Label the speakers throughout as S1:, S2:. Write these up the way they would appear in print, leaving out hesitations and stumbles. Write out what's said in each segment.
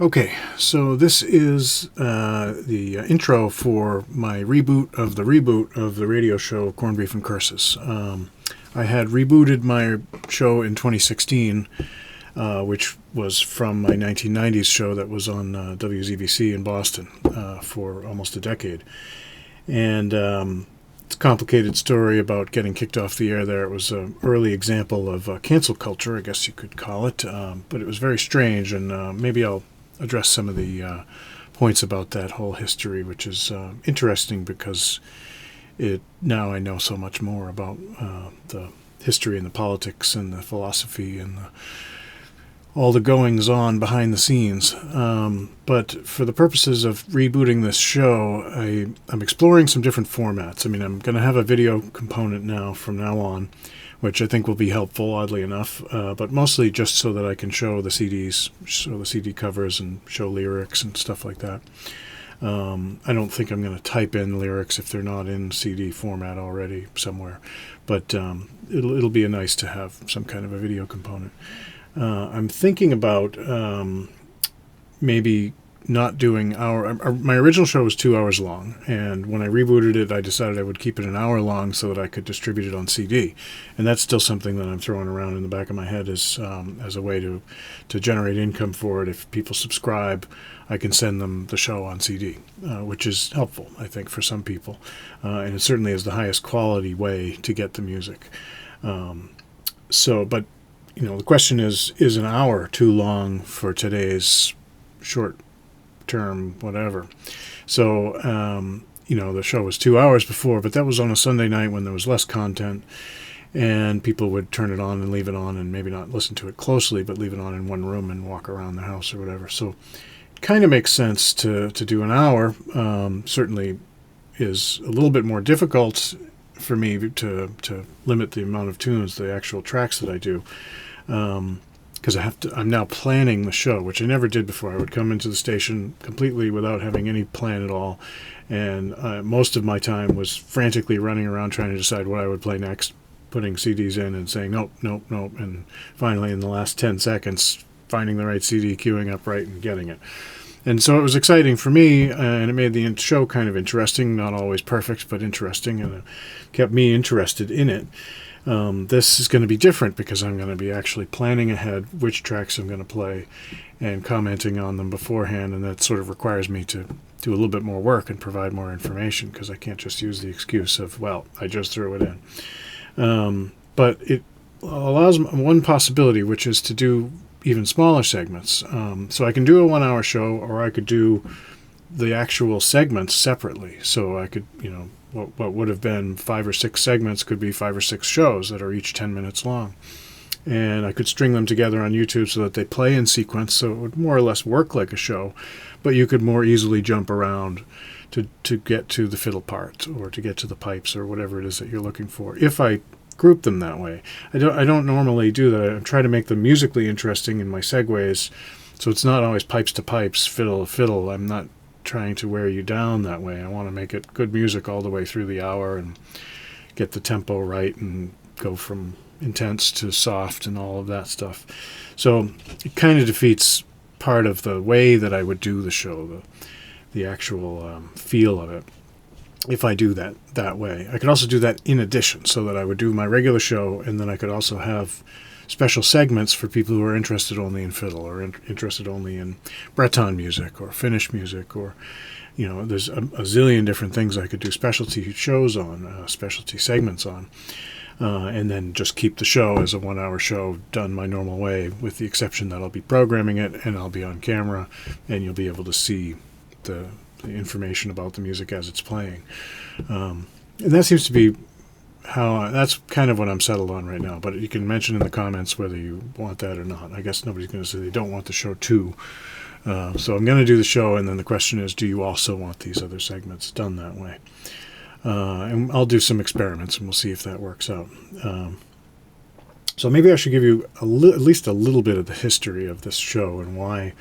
S1: Okay, so this is the intro for my reboot of the radio show Corned Beef and Curses. I had rebooted my show in 2016, which was from my 1990s show that was on WZVC in Boston for almost a decade. And it's a complicated story about getting kicked off the air there. It was an early example of cancel culture, I guess you could call it, but it was very strange, and maybe I'll address some of the points about that whole history, which is interesting because now I know so much more about the history and the politics and the philosophy and all the goings on behind the scenes. But for the purposes of rebooting this show, I'm exploring some different formats. I mean, I'm going to have a video component now from now on, which I think will be helpful, oddly enough, but mostly just so that I can show the CDs, show the CD covers and show lyrics and stuff like that. I don't think I'm going to type in lyrics if they're not in CD format already somewhere, but it'll be nice to have some kind of a video component. I'm thinking about maybe not doing my original show was 2 hours long, and when I rebooted it I decided I would keep it an hour long so that I could distribute it on CD, and that's still something that I'm throwing around in the back of my head as a way to generate income for it. If people subscribe, I can send them the show on CD, which is helpful, I think, for some people, and it certainly is the highest quality way to get the music. But the question is an hour too long for today's short term whatever? So the show was 2 hours before, but that was on a Sunday night when there was less content, and people would turn it on and leave it on and maybe not listen to it closely, but leave it on in one room and walk around the house or whatever. So it kind of makes sense to do an hour. Certainly is a little bit more difficult for me to limit the amount of tunes, the actual tracks that I do, because I'm now planning the show, which I never did before. I would come into the station completely without having any plan at all, and most of my time was frantically running around trying to decide what I would play next, putting CDs in and saying nope, and finally in the last 10 seconds finding the right CD, queuing up right and getting it. And so it was exciting for me, and it made the show kind of interesting, not always perfect, but interesting, and it kept me interested in it. This is going to be different because I'm going to be actually planning ahead which tracks I'm going to play and commenting on them beforehand, and that sort of requires me to do a little bit more work and provide more information, because I can't just use the excuse of, well, I just threw it in. But it allows one possibility, which is to do even smaller segments. So I can do a 1 hour show, or I could do the actual segments separately. So I could, what would have been 5 or 6 segments could be 5 or 6 shows that are each 10 minutes long. And I could string them together on YouTube so that they play in sequence, so it would more or less work like a show, but you could more easily jump around to get to the fiddle part or to get to the pipes or whatever it is that you're looking for, if I group them that way. I don't normally do that. I try to make them musically interesting in my segues, so it's not always pipes to pipes, fiddle to fiddle. I'm not trying to wear you down that way. I want to make it good music all the way through the hour and get the tempo right and go from intense to soft and all of that stuff. So it kind of defeats part of the way that I would do the show, the actual feel of it, if I do that way. I could also do that in addition, so that I would do my regular show, and then I could also have special segments for people who are interested only in fiddle, or interested only in Breton music or Finnish music, or there's a zillion different things I could do specialty shows on, specialty segments on, and then just keep the show as a 1 hour show done my normal way, with the exception that I'll be programming it and I'll be on camera, and you'll be able to see the information about the music as it's playing. And that seems to be that's kind of what I'm settled on right now, but you can mention in the comments whether you want that or not. I guess nobody's going to say they don't want the show too. So I'm going to do the show, and then the question is, do you also want these other segments done that way? And I'll do some experiments, and we'll see if that works out. So maybe I should give you at least a little bit of the history of this show and why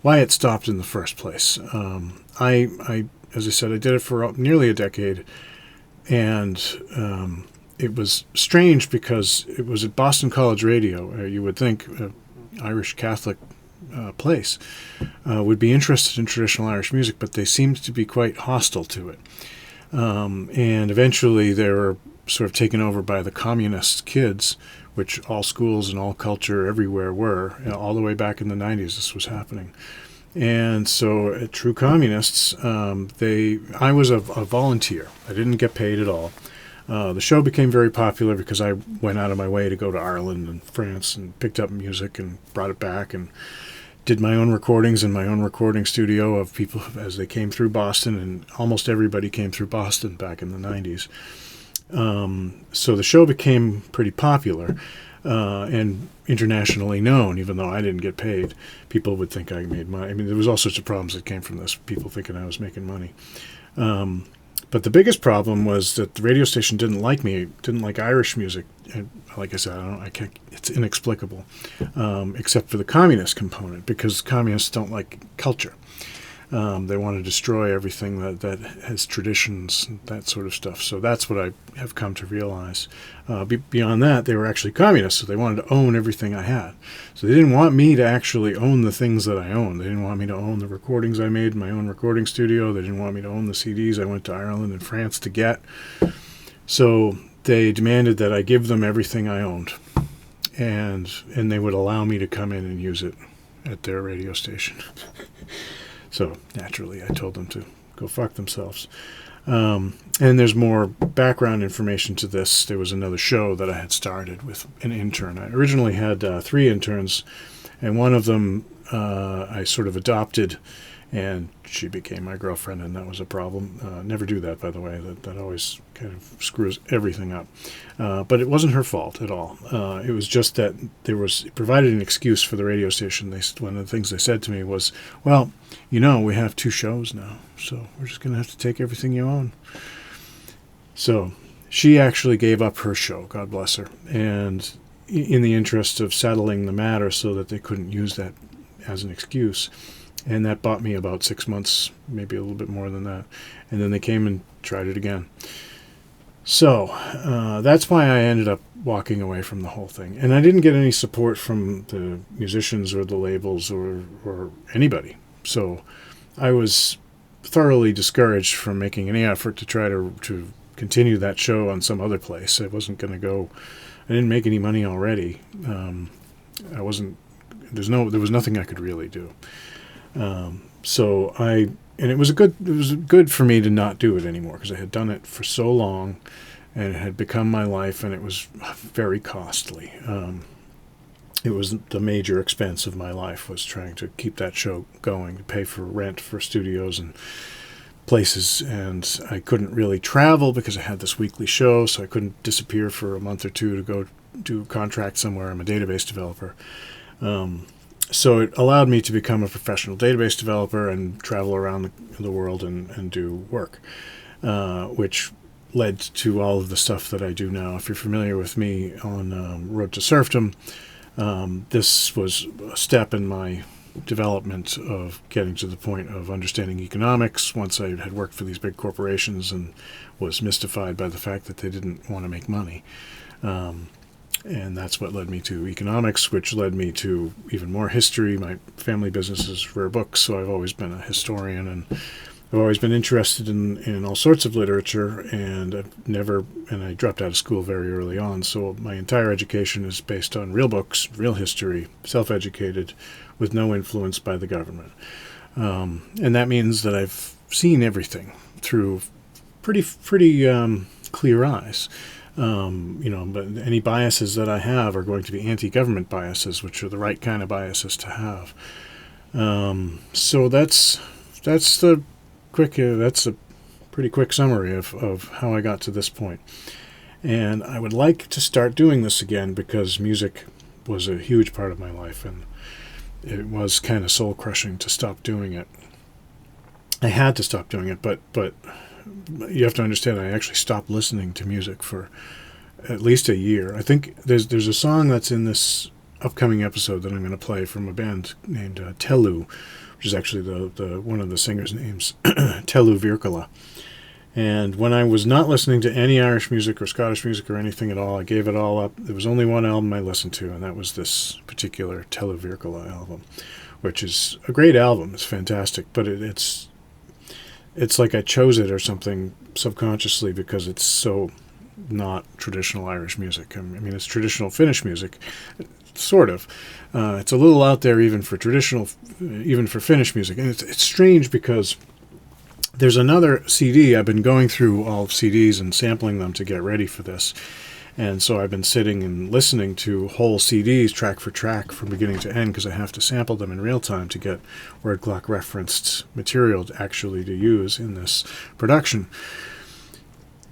S1: it stopped in the first place. As I said, I did it for nearly a decade, and it was strange because it was at Boston College Radio. You would think Irish Catholic place would be interested in traditional Irish music, but they seemed to be quite hostile to it. And eventually they were sort of taken over by the communist kids, which all schools and all culture everywhere were. All the way back in the 90s this was happening. And so true communists, I was a volunteer. I didn't get paid at all. The show became very popular because I went out of my way to go to Ireland and France and picked up music and brought it back and did my own recordings in my own recording studio of people as they came through Boston, and almost everybody came through Boston back in the 90s. So the show became pretty popular and internationally known, even though I didn't get paid. People would think I made money. I mean, there was all sorts of problems that came from this, people thinking I was making money. But the biggest problem was that the radio station didn't like me, didn't like Irish music. And like I said, I can't, it's inexplicable, except for the communist component, because communists don't like culture. They want to destroy everything that has traditions and that sort of stuff. So that's what I have come to realize. Beyond that, they were actually communists, so they wanted to own everything I had. So they didn't want me to actually own the things that I owned. They didn't want me to own the recordings I made in my own recording studio. They didn't want me to own the CDs I went to Ireland and France to get. So they demanded that I give them everything I owned, and they would allow me to come in and use it at their radio station. So naturally, I told them to go fuck themselves. And there's more background information to this. There was another show that I had started with an intern. I originally had 3 interns, and one of them I sort of adopted, and she became my girlfriend, and that was a problem. Never do that, by the way. That always kind of screws everything up. But it wasn't her fault at all. It was just that it provided an excuse for the radio station. One of the things they said to me was, well, we have 2 shows now, so we're just going to have to take everything you own. So she actually gave up her show, God bless her, and in the interest of settling the matter so that they couldn't use that as an excuse. And that bought me about 6 months, maybe a little bit more than that. And then they came and tried it again. So that's why I ended up walking away from the whole thing. And I didn't get any support from the musicians or the labels or anybody. So I was thoroughly discouraged from making any effort to try to continue that show on some other place. I wasn't going to go. I didn't make any money already. I wasn't. There was nothing I could really do. And it was good for me to not do it anymore, because I had done it for so long and it had become my life, and it was very costly. It was the major expense of my life, was trying to keep that show going, to pay for rent for studios and places, and I couldn't really travel because I had this weekly show, so I couldn't disappear for a month or 2 to go do contract somewhere. I'm a database developer. So it allowed me to become a professional database developer and travel around the world and do work, which led to all of the stuff that I do now. If you're familiar with me on Road to Serfdom, this was a step in my development of getting to the point of understanding economics once I had worked for these big corporations and was mystified by the fact that they didn't want to make money. And that's what led me to economics, which led me to even more history. My family business is rare books, so I've always been a historian, and I've always been interested in all sorts of literature, and I dropped out of school very early on, so my entire education is based on real books, real history, self-educated, with no influence by the government. And that means that I've seen everything through pretty clear eyes. But any biases that I have are going to be anti-government biases, which are the right kind of biases to have. So that's a pretty quick summary of how I got to this point. And I would like to start doing this again, because music was a huge part of my life, and it was kind of soul-crushing to stop doing it. I had to stop doing it, but you have to understand, I actually stopped listening to music for at least a year. I think there's a song that's in this upcoming episode that I'm going to play from a band named Telu, which is actually the one of the singers' names, Telu Virkala. And when I was not listening to any Irish music or Scottish music or anything at all, I gave it all up. There was only one album I listened to, and that was this particular Telu Virkala album, which is a great album. It's fantastic, but it's like I chose it or something subconsciously because it's so not traditional Irish music. I mean, it's traditional Finnish music, sort of. It's a little out there even for Finnish music, and it's strange because there's another CD. I've been going through all of CDs and sampling them to get ready for this. And so I've been sitting and listening to whole CDs, track for track, from beginning to end, because I have to sample them in real time to get word clock referenced material to use in this production.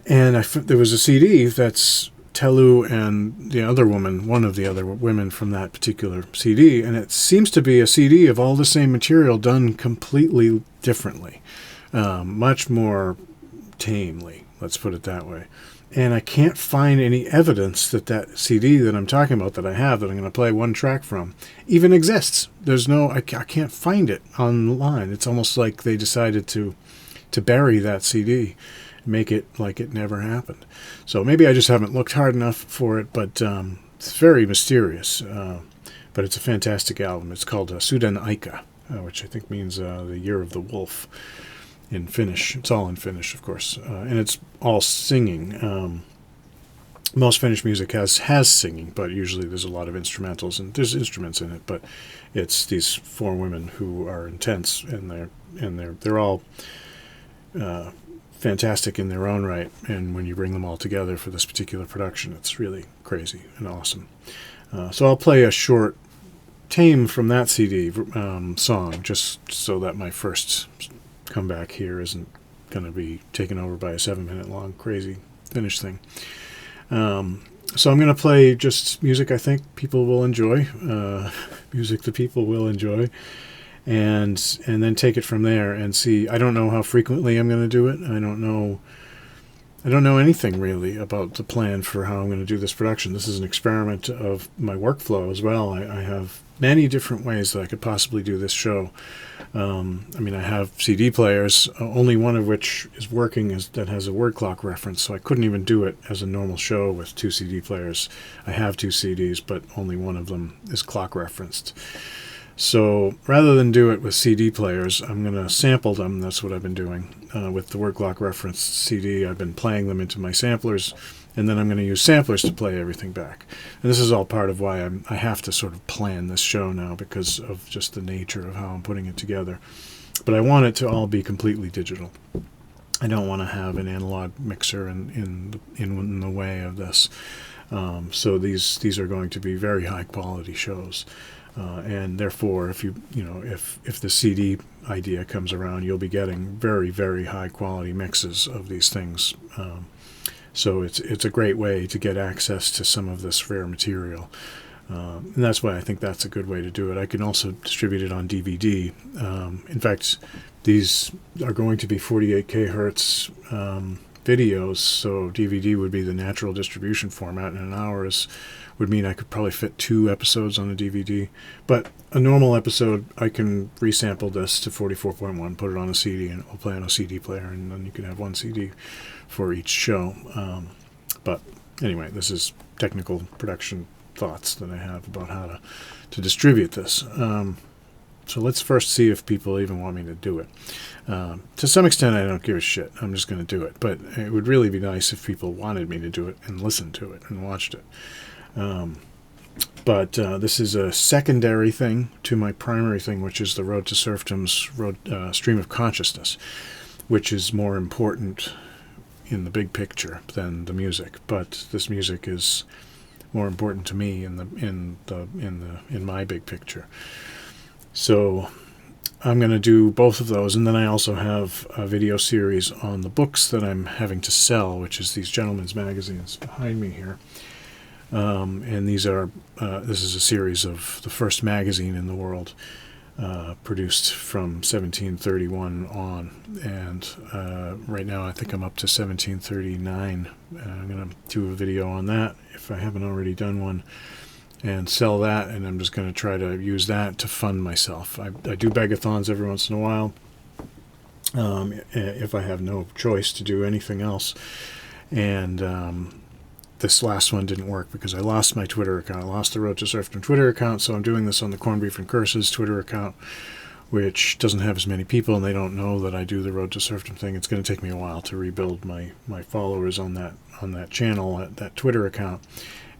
S1: And there was a CD that's Telu and the other woman, one of the other women from that particular CD, and it seems to be a CD of all the same material done completely differently, much more tamely, let's put it that way. And I can't find any evidence that CD that I'm talking about, that I have, that I'm going to play one track from, even exists. I can't find it online. It's almost like they decided to bury that CD, make it like it never happened. So maybe I just haven't looked hard enough for it, but it's very mysterious. But it's a fantastic album. It's called Suden Aika, which I think means the Year of the Wolf in Finnish. It's all in Finnish, of course, and it's all singing. Most Finnish music has singing, but usually there's a lot of instrumentals, and there's instruments in it. But it's these four women who are intense, and they're all fantastic in their own right. And when you bring them all together for this particular production, it's really crazy and awesome. So I'll play a short tame from that CD song, just so that my first comeback here isn't going to be taken over by a 7-minute long crazy Finnish thing. So I'm going to play just music I think people will enjoy, music that people will enjoy, and then take it from there and see. I don't know how frequently I'm going to do it. I don't know anything really about the plan for how I'm going to do this production. This is an experiment of my workflow as well. I have many different ways that I could possibly do this show. I have CD players, only one of which is working that has a word clock reference, so I couldn't even do it as a normal show with 2 CD players. I have 2 CDs, but only one of them is clock referenced. So rather than do it with CD players, I'm going to sample them. That's what I've been doing. With the word clock referenced CD, I've been playing them into my samplers, and then I'm going to use samplers to play everything back. And this is all part of why I have to sort of plan this show now, because of just the nature of how I'm putting it together. But I want it to all be completely digital. I don't want to have an analog mixer in the way of this. So these are going to be very high quality shows. And therefore, if the CD idea comes around, you'll be getting very, very high quality mixes of these things. So it's a great way to get access to some of this rare material. And that's why I think that's a good way to do it. I can also distribute it on DVD. In fact, these are going to be 48K hertz videos, so DVD would be the natural distribution format, and an hour would mean I could probably fit 2 episodes on a DVD. But a normal episode, I can resample this to 44.1, put it on a CD, and it will play on a CD player, and then you can have 1 CD for each show. But anyway, this is technical production thoughts that I have about how to distribute this. So let's first see if people even want me to do it. To some extent, I don't give a shit. I'm just going to do it. But it would really be nice if people wanted me to do it and listened to it and watched it. But this is a secondary thing to my primary thing, which is the Road to Serfdom's Stream of Consciousness, which is more important in the big picture than the music. But this music is more important to me in my big picture. So I'm going to do both of those, and then I also have a video series on the books that I'm having to sell, which is these gentlemen's magazines behind me here. And these are this is a series of the first magazine in the world, produced from 1731 on, and right now I think I'm up to 1739. I'm going to do a video on that if I haven't already done one, and sell that, and I'm just going to try to use that to fund myself. I do begathons every once in a while, if I have no choice to do anything else, and this last one didn't work because I lost my Twitter account. I lost the Road to Serfdom Twitter account, so I'm doing this on the Corned Beef and Curses Twitter account, which doesn't have as many people, and they don't know that I do the Road to Serfdom thing. It's going to take me a while to rebuild my followers on that channel, that Twitter account.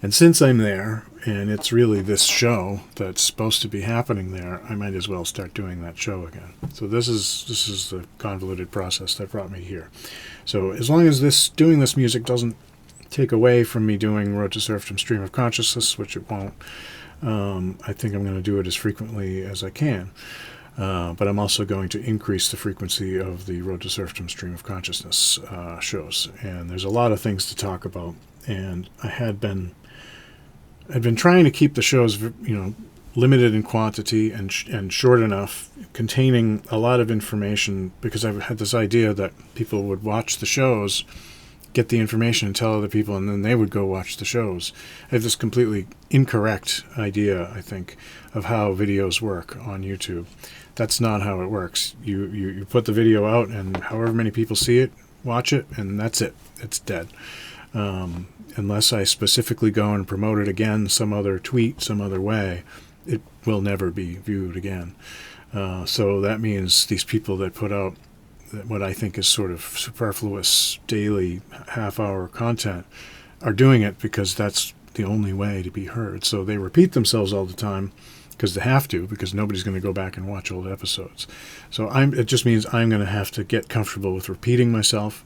S1: And since I'm there, and it's really this show that's supposed to be happening there, I might as well start doing that show again. So this is the convoluted process that brought me here. So as long as doing this music doesn't take away from me doing Road to Serfdom Stream of Consciousness, which it won't, I think I'm going to do it as frequently as I can. But I'm also going to increase the frequency of the Road to Serfdom Stream of Consciousness shows. And there's a lot of things to talk about. And I'd been trying to keep the shows, limited in quantity and short enough, containing a lot of information, because I've had this idea that people would watch the shows, get the information and tell other people, and then they would go watch the shows. I have this completely incorrect idea, I think, of how videos work on YouTube. That's not how it works. You put the video out, and however many people see it, watch it, and that's it. It's dead. Unless I specifically go and promote it again, some other tweet, some other way, it will never be viewed again. So that means these people that put out what I think is sort of superfluous daily half-hour content are doing it because that's the only way to be heard. So they repeat themselves all the time because they have to, because nobody's going to go back and watch old episodes. So it just means I'm going to have to get comfortable with repeating myself.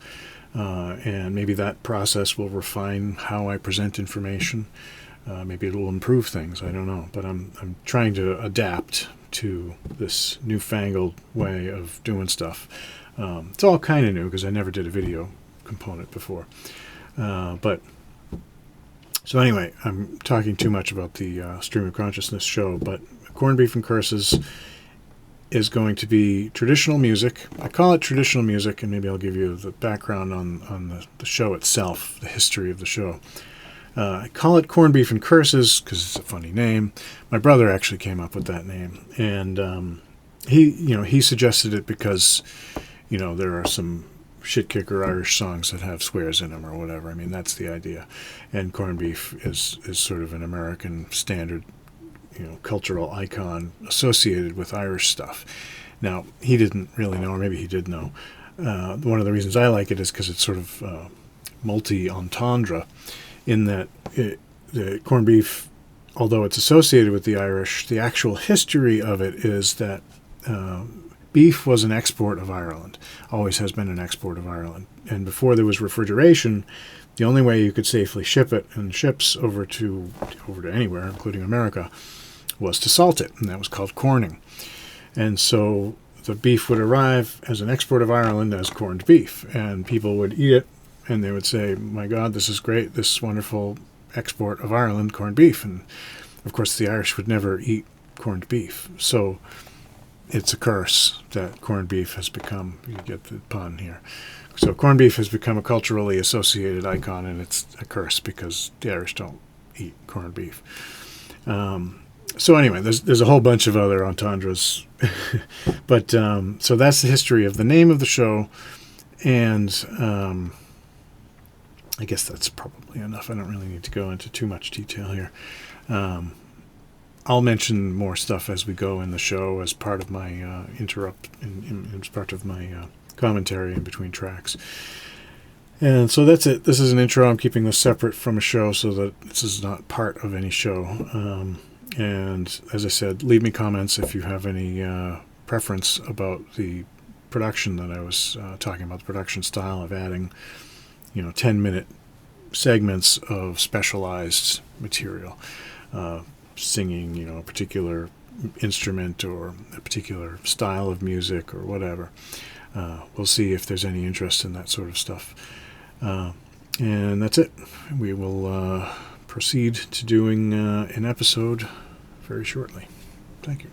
S1: And maybe that process will refine how I present information. Maybe it will improve things. I don't know. But I'm trying to adapt to this newfangled way of doing stuff. It's all kind of new because I never did a video component before. So anyway, I'm talking too much about the Stream of Consciousness show. But Corned Beef and Curses is going to be traditional music. I call it traditional music, and maybe I'll give you the background on the show itself, the history of the show. I call it Corned Beef and Curses because it's a funny name. My brother actually came up with that name, and he suggested it because there are some shit kicker Irish songs that have swears in them or whatever. I mean, that's the idea. And corned beef is sort of an American standard cultural icon associated with Irish stuff. Now, he didn't really know, or maybe he did know. One of the reasons I like it is because it's sort of multi-entendre, in that the corned beef, although it's associated with the Irish, the actual history of it is that beef was an export of Ireland, always has been an export of Ireland. And before there was refrigeration, the only way you could safely ship it in ships over to anywhere, including America, was to salt it, and that was called corning. And so the beef would arrive as an export of Ireland as corned beef, and people would eat it, and they would say, my God, this is great, this wonderful export of Ireland, corned beef. And of course the Irish would never eat corned beef. So it's a curse that corned beef has become, you get the pun here. So corned beef has become a culturally associated icon, and it's a curse because the Irish don't eat corned beef. So anyway, there's a whole bunch of other entendres. But so that's the history of the name of the show, and I guess that's probably enough. I don't really need to go into too much detail here. I'll mention more stuff as we go in the show as part of my as part of my commentary in between tracks. And so that's it. This is an intro. I'm keeping this separate from a show so that this is not part of any show. And as I said, leave me comments if you have any preference about the production that I was talking about, the production style of adding 10-minute segments of specialized material, singing, a particular instrument or a particular style of music or whatever. We'll see if there's any interest in that sort of stuff. And that's it. We will proceed to doing an episode very shortly. Thank you.